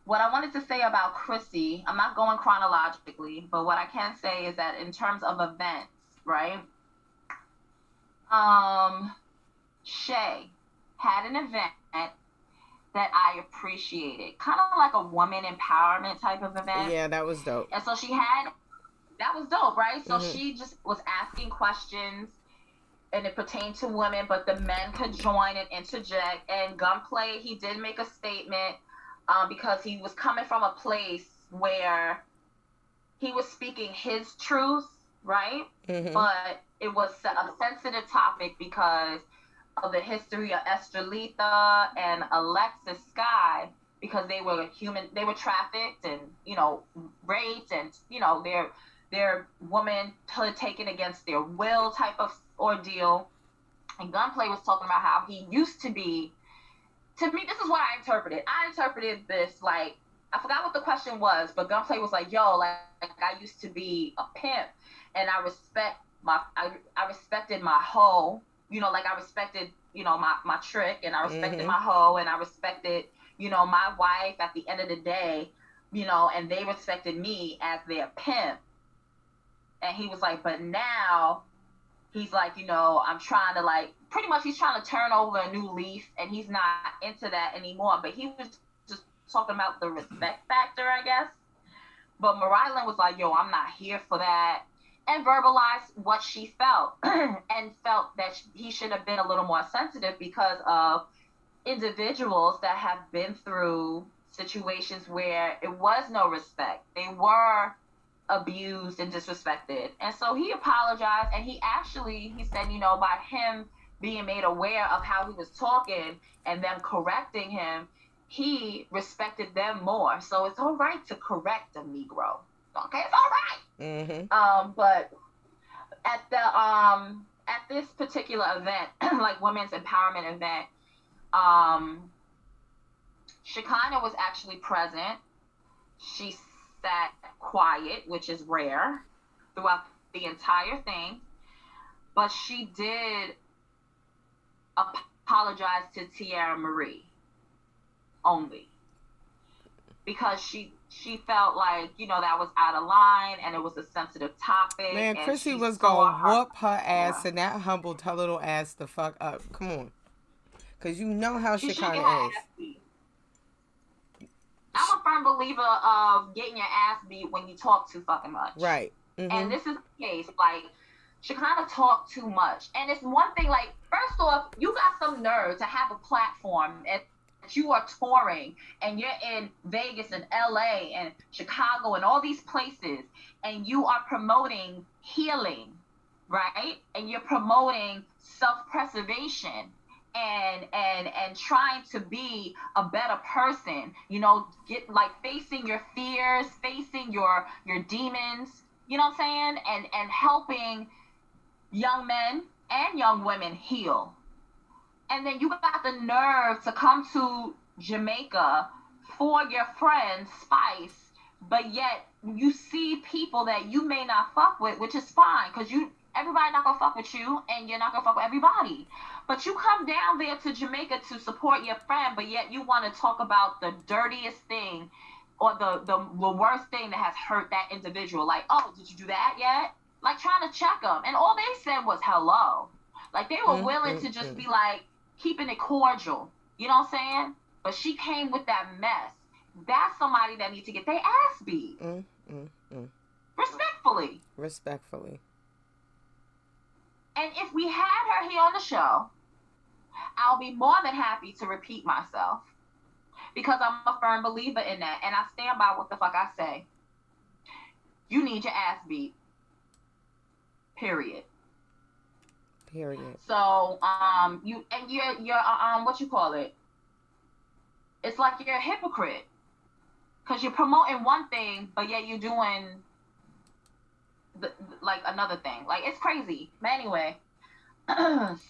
What I wanted to say about Chrissy, I'm not going chronologically, but what I can say is that in terms of events, right? Shay had an event that I appreciated. Kind of like a woman empowerment type of event. Yeah, that was dope. And so that was dope, right? So she just was asking questions, and it pertained to women, but the men could join and interject. And Gunplay, he did make a statement, because he was coming from a place where he was speaking his truth, right? But it was a sensitive topic because of the history of Esther Letha and Alexis Sky, because they were trafficked and, raped, and, their womanhood taken against their will type of ordeal. And Gunplay was talking about how he used to be, to me, this is what I interpreted. I interpreted this like, I forgot what the question was, but Gunplay was like, yo, like I used to be a pimp, and I respected my hoe, like I respected, my trick, and I respected my hoe, and I respected, my wife at the end of the day, and they respected me as their pimp. And he was like, but now he's like, I'm trying to like, pretty much he's trying to turn over a new leaf, and he's not into that anymore. But he was just talking about the respect factor, I guess. But Mariah Lynn was like, yo, I'm not here for that. And verbalized what she felt and felt that he should have been a little more sensitive because of individuals that have been through situations where it was no respect. They were abused and disrespected. And so he apologized, and he said, by him being made aware of how he was talking and them correcting him, he respected them more. So it's all right to correct a Negro. Okay, it's all right. Mm-hmm. But at this particular event, like women's empowerment event, Shekinah was actually present. She sat quiet, which is rare, throughout the entire thing. But she did apologize to Tierra Marie only, because she felt like, that was out of line and it was a sensitive topic. Man, and Chrissy she was saw gonna whoop her ass, Yeah. and that humbled her little ass the fuck up. Come on. Because you know how She should Shekinah get her is. ass beat. I'm a firm believer of getting your ass beat when you talk too fucking much. Right. Mm-hmm. And this is the case. Like, Shekinah talked too much. And it's one thing, like, first off, you got some nerve to have a platform and you are touring and you're in Vegas and LA and Chicago and all these places, and you are promoting healing, right? And you're promoting self-preservation and trying to be a better person, get like facing your fears, facing your demons, you know what I'm saying? And helping young men and young women heal. And then you got the nerve to come to Jamaica for your friend Spice, but yet you see people that you may not fuck with, which is fine, because everybody not gonna fuck with you, and you're not gonna fuck with everybody. But you come down there to Jamaica to support your friend, but yet you want to talk about the dirtiest thing or the worst thing that has hurt that individual. Like, oh, did you do that yet? Like, trying to check them. And all they said was hello. Like, they were willing to just be like, keeping it cordial. You know what I'm saying? But she came with that mess. That's somebody that needs to get their ass beat. Respectfully. Respectfully. And if we had her here on the show, I'll be more than happy to repeat myself, because I'm a firm believer in that, and I stand by what the fuck I say. You need your ass beat. Period. So, you're what you call it? It's like you're a hypocrite, because you're promoting one thing, but yet you're doing like another thing. Like, it's crazy. But anyway,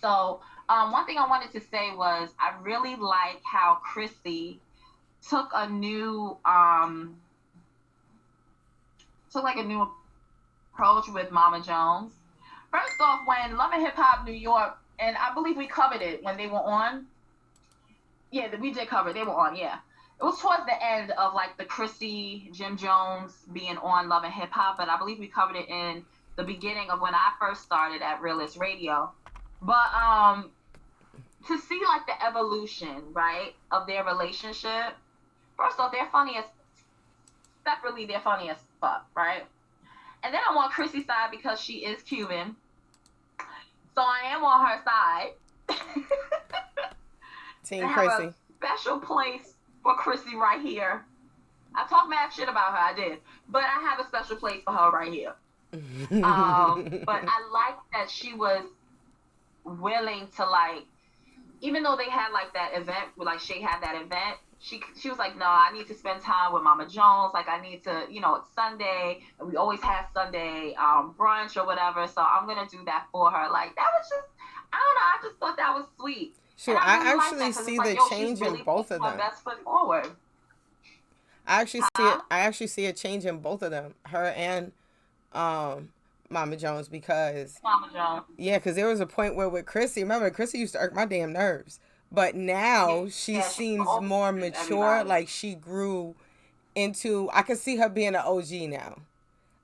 so one thing I wanted to say was I really like how Chrissy took a new approach with Mama Jones. First off, when Love and Hip Hop New York, and I believe we covered it when they were on. Yeah, we did cover it. They were on, yeah. It was towards the end of, like, the Chrissy, Jim Jones being on Love and Hip Hop, but I believe we covered it in the beginning of when I first started at Realist Radio. But to see, like, the evolution, right, of their relationship, first off, they're funny as fuck, right? And then I'm on Chrissy's side because she is Cuban. So I am on her side. Team Chrissy. I have a special place for Chrissy right here. I talk mad shit about her, I did. But I have a special place for her right here. But I like that she was willing to, like, even though they had, like, that event, like, Shay had that event, she was like, no, I need to spend time with Mama Jones. Like, I need to, it's Sunday, and we always have Sunday brunch or whatever, so I'm going to do that for her. Like, that was just, I don't know, I just thought that was sweet. Sure, I actually see the change in both of them. Best foot forward. I actually see a change in both of them, her and Mama Jones, because Mama Jones. Yeah, because there was a point where with Chrissy, remember, Chrissy used to irk my damn nerves. But now she seems more mature. Everybody. Like, she grew into, I can see her being an OG now.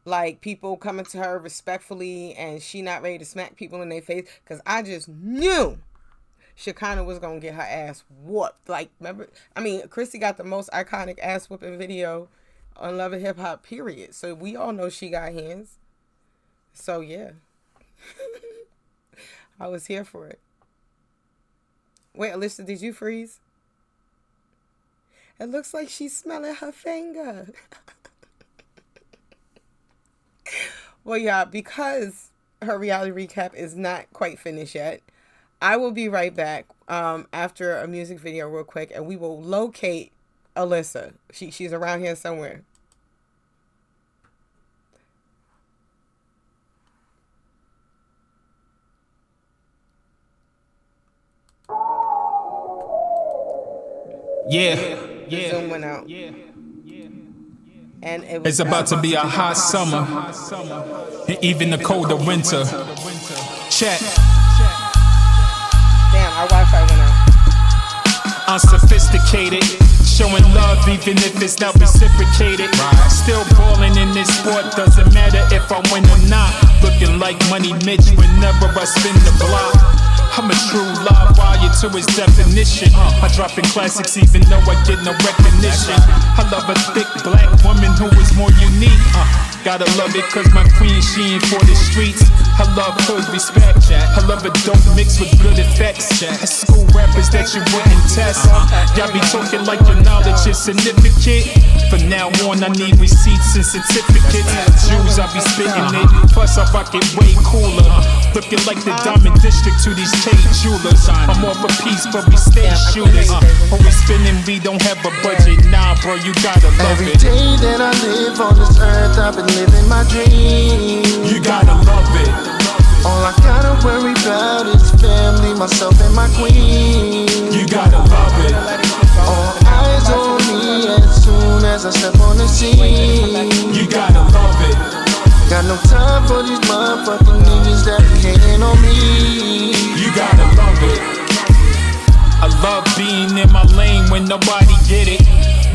Like, people coming to her respectfully, and she not ready to smack people in their face. Because I just knew Shekinah was going to get her ass whooped. Like, remember, I mean, Chrissy got the most iconic ass whooping video on Love and Hip Hop, period. So we all know she got hands. So, yeah. I was here for it. Wait, Alyssa, did you freeze? It looks like she's smelling her finger. Well, yeah, because her reality recap is not quite finished yet, I will be right back after a music video real quick, and we will locate Alyssa. She's around here somewhere. Yeah. The Zoom went out. And It's about to be a hot summer, and even the colder winter. Check. Damn, our Wi-Fi went out. Unsophisticated, showing love even if it's not reciprocated. Still balling in this sport, doesn't matter if I win or not. Looking like Money Mitch whenever I spin the block. I'm a true live wire to its definition. I drop in classics even though I get no recognition. I love a thick black woman who is more unique. Gotta love it cause my queen, she ain't for the streets. I love hood respect. I love a dope mix with good effects. School rappers that you wouldn't test. Y'all be talking like your knowledge is significant. From now on I need receipts and certificates. Jews I be spitting it. Plus I rock it way cooler. Looking like the Diamond District to these K jewelers. I'm all for peace but we stay shooters. Always spinning, we don't have a budget. Nah bro, you gotta love Every it. day that I live on this earth, I've been living my dream. You gotta love it. All I gotta worry about is family, myself and my queen. You gotta love it. All eyes on me as soon as I step on the scene. You gotta love it. Got no time for these motherfucking niggas that be hating on me. You gotta love it. I love being in my lane when nobody get it.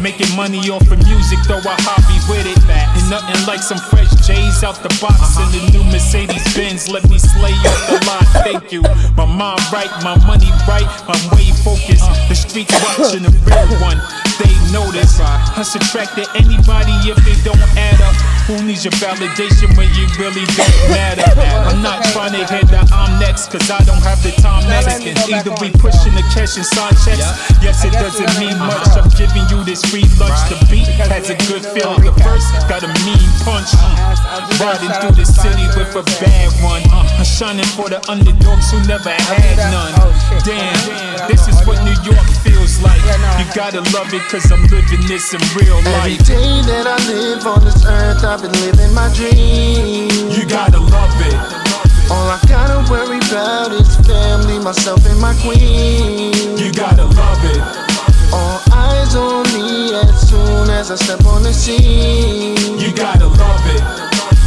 Making money off of music, though I hobby with it. And nothing like some fresh J's out the box and the new Mercedes Benz. Let me slay off the lot, thank you. My mind right, my money right, I'm way focused. The streets watching the real one, they notice. I subtracted anybody if they don't add up. Who needs your validation when you really don't matter? I'm not trying to hear that I'm next, cause I don't have the time next. Either we pushing the cash and sign checks. Yes, it doesn't mean much. I'm giving you this free lunch. The beat has a good feel. The verse got a mean punch. Riding through the city with a bad one. I'm shining for the underdogs who never had none. Damn, this is what New York feels like. You gotta love it cause I'm living this in real Every life. day that I live on this earth, I've been living my dream. You gotta love it. All I gotta worry about is family, myself and my queen. You gotta love it. All eyes on me as soon as I step on the scene. You gotta love it.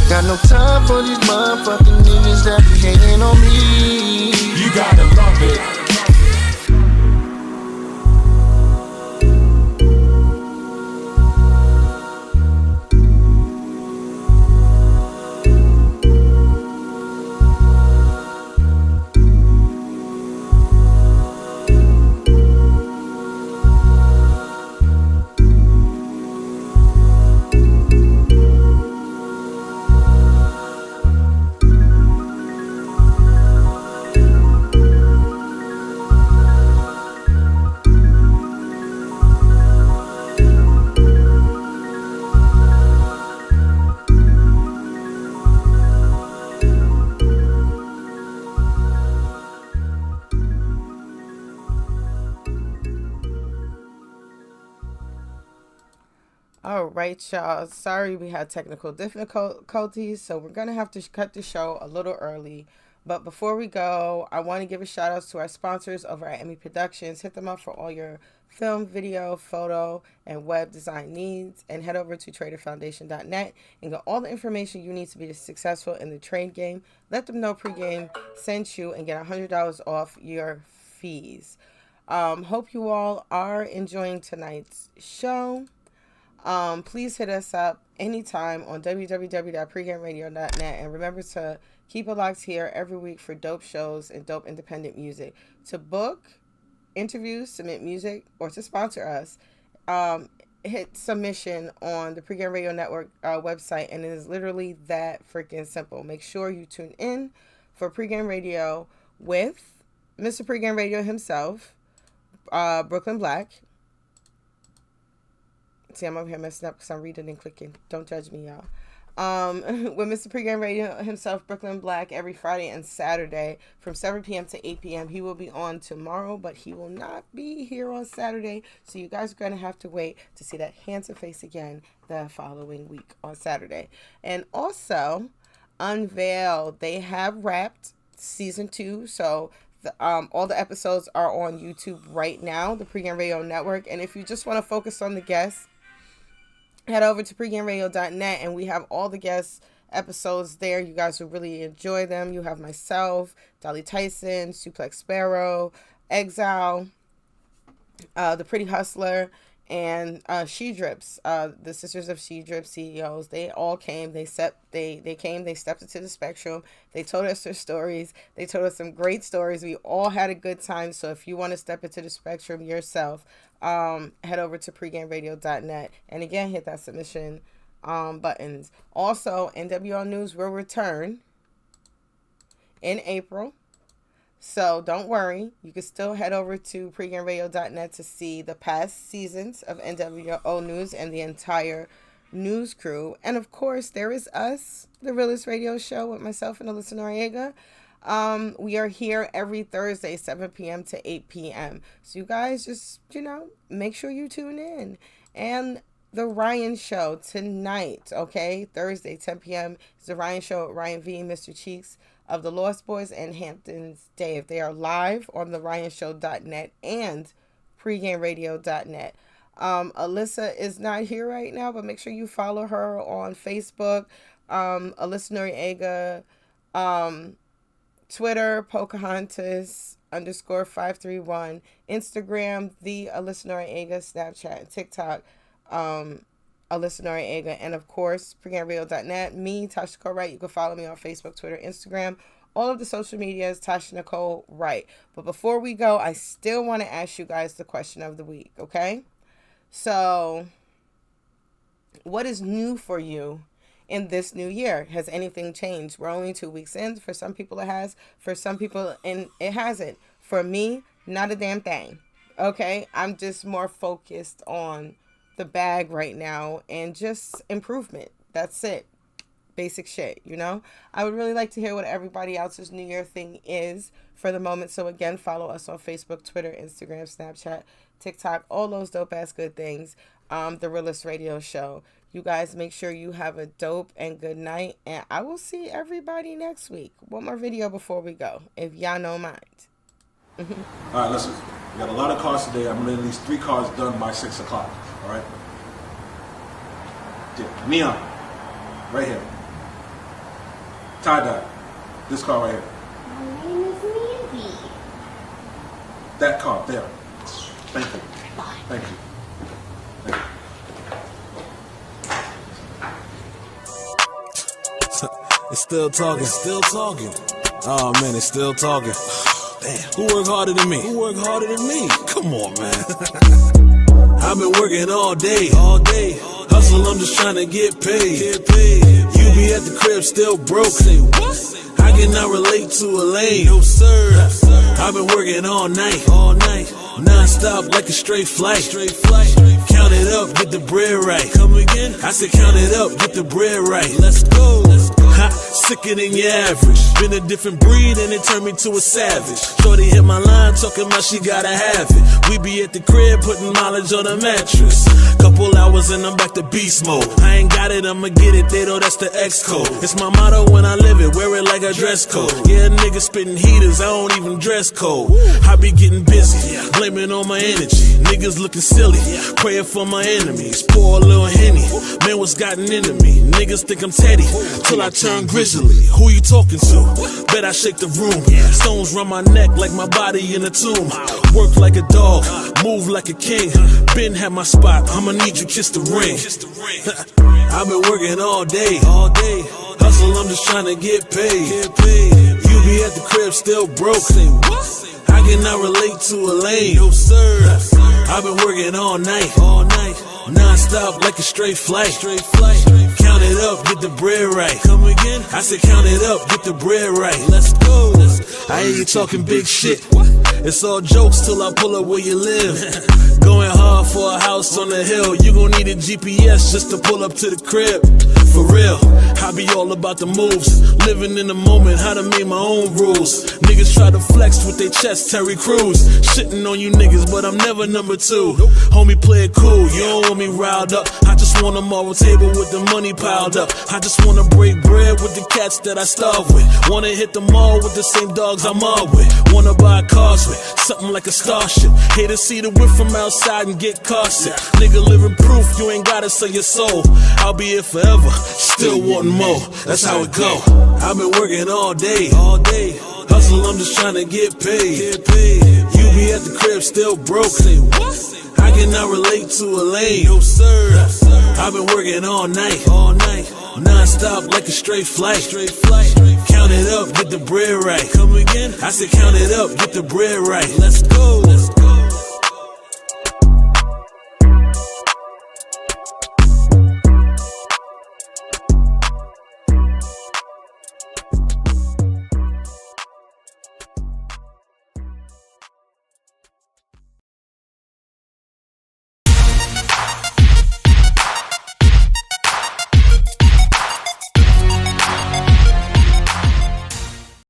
Got no time for these motherfucking niggas that be hating on me. You gotta love it. All right, y'all. Sorry we had technical difficulties, so we're going to have to cut the show a little early. But before we go, I want to give a shout out to our sponsors over at Emmy Productions. Hit them up for all your film, video, photo, and web design needs. And head over to traderfoundation.net and get all the information you need to be successful in the trade game. Let them know pregame sent you and get $100 off your fees. Hope you all are enjoying tonight's show. Please hit us up anytime on www.pregameradio.net, and remember to keep it locked here every week for dope shows and dope independent music. To book interviews, submit music, or to sponsor us, hit submission on the Pregame Radio Network website, and it is literally that freaking simple. Make sure you tune in for Pregame Radio with Mr. Pregame Radio himself, Brooklyn Black, See, I'm over here messing up because I'm reading and clicking. Don't judge me, y'all. With Mr. Pregame Radio himself, Brooklyn Black, every Friday and Saturday from 7 p.m. to 8 p.m. He will be on tomorrow, but he will not be here on Saturday. So you guys are going to have to wait to see that handsome face again the following week on Saturday. And also, Unveiled, they have wrapped season 2. So all the episodes are on YouTube right now, the Pregame Radio Network. And if you just want to focus on the guests, head over to pregameradio.net and we have all the guest episodes there. You guys will really enjoy them. You have myself, Dolly Tyson, Suplex Sparrow, Exile, The Pretty Hustler, and She Drips, the Sisters of She Drip CEOs. They all came. They stepped into the spectrum. They told us their stories. They told us some great stories. We all had a good time. So if you want to step into the spectrum yourself, head over to pregameradio.net and again hit that submission buttons. Also, NWL News will return in April, so don't worry, you can still head over to pregameradio.net to see the past seasons of NWO News and the entire news crew. And of course, there is us, the Realest Radio Show, with myself and Alyssa Noriega. We are here every Thursday, 7 p.m. to 8 p.m. So you guys just, make sure you tune in. And the Ryan Show tonight, okay? Thursday, 10 p.m. is the Ryan Show with Ryan V, Mr. Cheeks of the Lost Boys, and Hampton's Dave. They are live on the RyanShow.net and pregameradio.net. Alyssa is not here right now, but make sure you follow her on Facebook, Alyssa Noriega, Twitter, Pocahontas _531, Instagram, the Alyssa Noriega, Snapchat, and TikTok, Alyssa Noriega, and of course, pregameradio.net. Me, Tasha Nicole Wright. You can follow me on Facebook, Twitter, Instagram. All of the social medias, Tasha Nicole Wright. But before we go, I still want to ask you guys the question of the week, okay? So, what is new for you in this new year? Has anything changed? We're only 2 weeks in. For some people it has. For some people it hasn't. For me, not a damn thing. Okay? I'm just more focused on the bag right now and just improvement. That's it. Basic shit, I would really like to hear what everybody else's New Year thing is for the moment. So again, follow us on Facebook, Twitter, Instagram, Snapchat, TikTok, all those dope ass good things. The Realest Radio Show. You guys make sure you have a dope and good night, and I will see everybody next week. One more video before we go, if y'all don't mind. All right, listen. We got a lot of cars today. I'm gonna at least 3 cars done by 6 o'clock. All right. Yeah. Neon, right here. Tie-dye, this car right here. My name is Mandy. That car there. Thank you. Bye. Thank you. It's still talking, still talking. Oh man, it's still talking. Damn, who work harder than me? Who work harder than me? Come on, man. I've been working all day. Hustle, I'm just trying to get paid. You be at the crib still broke. Say what? I cannot relate to a lane. No sir. I've been working all night, non-stop like a straight flight. Count it up, get the bread right. Come again? I said count it up, get the bread right. Let's go. Sicker than your average. Been a different breed and it turned me to a savage. Shorty hit my line talking about she gotta have it. We be at the crib putting mileage on the mattress. Couple hours and I'm back to beast mode. I ain't got it, I'ma get it. They know that's the X code. It's my motto when I live it. Wear it like a dress code. Yeah, niggas spitting heaters. I don't even dress code. I be getting busy, blaming on my energy. Niggas looking silly, praying for my enemies. Pour a little Henny, man, what's gotten into me? Niggas think I'm Teddy, till I turn grizzly. Who you talking to? Bet I shake the room. Stones run my neck like my body in a tomb. Work like a dog, move like a king. Been had my spot, I'ma need you kiss the ring. I've been working all day. Hustle, I'm just trying to get paid. You be at the crib still broke. I cannot relate to a lane. No sir. I've been working all night, non-stop like a straight flight. Count it up, get the bread right. Come again? I said count it up, get the bread right. Let's go. I hear you talking big shit. It's all jokes till I pull up where you live. Going hard for a house on the hill. You gon' need a GPS just to pull up to the crib. For real, I be all about the moves. Living in the moment, how to make my own rules. Niggas try to flex with their chest, Terry Crews. Shitting on you niggas, but I'm never number two. Homie, play it cool, you don't want me riled up. I just want a marble table with the money piled up. I just wanna break bread with the cats that I starve with. Wanna hit the mall with the same dogs I'm mob with. Wanna buy cars with something like a starship. Hate to see the whip from outside and get car sick. Nigga living proof, you ain't gotta sell your soul. I'll be here forever, still wanting more. That's how it go. I've been working all day. Hustle, I'm just trying to get paid. You be at the crib still broke. I cannot relate to a lane. No sir, I've been working all night, non-stop like a straight flight. Count it up, get the bread right. Come again? I said count it up, get the bread right. Let's go.